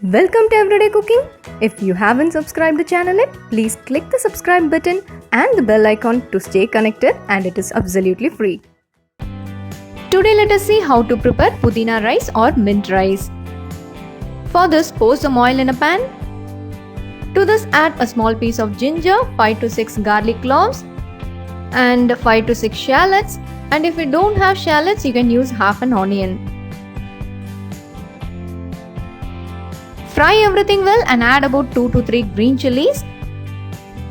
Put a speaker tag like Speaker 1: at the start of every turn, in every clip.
Speaker 1: Welcome to Everyday Cooking. If you haven't subscribed the channel yet, please click the subscribe button and the bell icon to stay connected, and it is absolutely free. Today let us see how to prepare Pudina rice or mint rice. For this, pour some oil in a pan. To this, add a small piece of ginger, 5 to 6 garlic cloves and 5 to 6 shallots, and if you don't have shallots, you can use half an onion. Fry everything well and add about 2 to 3 green chillies.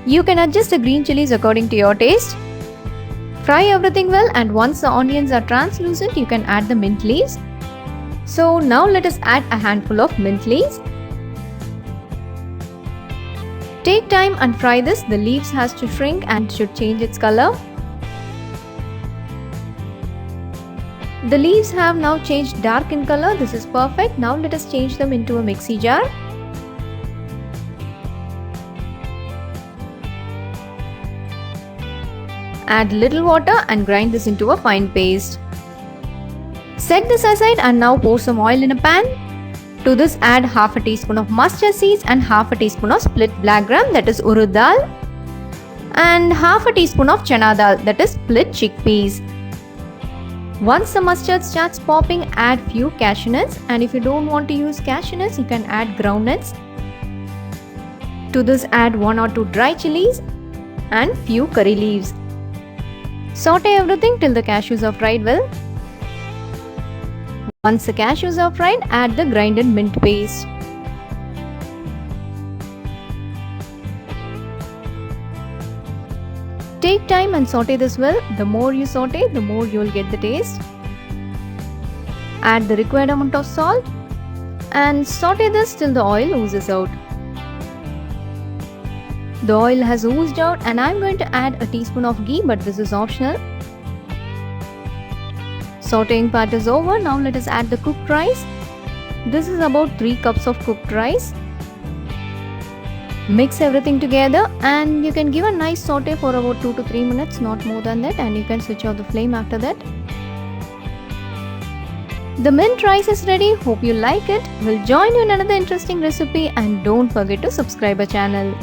Speaker 1: You can adjust the green chillies according to your taste. Fry everything well, and once the onions are translucent, you can add the mint leaves. So now let us add a handful of mint leaves. Take time and fry this. The leaves has to shrink and should change its color. The leaves have now changed dark in color. This is perfect. Now let us change them into a mixie jar. Add little water and grind this into a fine paste. Set this aside and now pour some oil in a pan. To this, add half a teaspoon of mustard seeds and half a teaspoon of split black gram, that is urud dal, and half a teaspoon of Channa dal, that is split chickpeas. Once the mustard starts popping, add few cashew nuts, and if you don't want to use cashew nuts, you can add groundnuts. To this, add 1 or 2 dry chilies and few curry leaves. Saute everything till the cashews are fried well. Once the cashews are fried, add the grinded mint paste. Take time and saute this well. The more you saute, the more you will get the taste. Add the required amount of salt and saute this till the oil oozes out. The oil has oozed out and I am going to add a teaspoon of ghee, but this is optional. Sauteing part is over. Now let us add the cooked rice. This is about 3 cups of cooked rice. Mix everything together and you can give a nice saute for about 2 to 3 minutes, not more than that, and you can switch off the flame after that. The mint rice is ready. Hope you like it. We'll join you in another interesting recipe, and don't forget to subscribe our channel.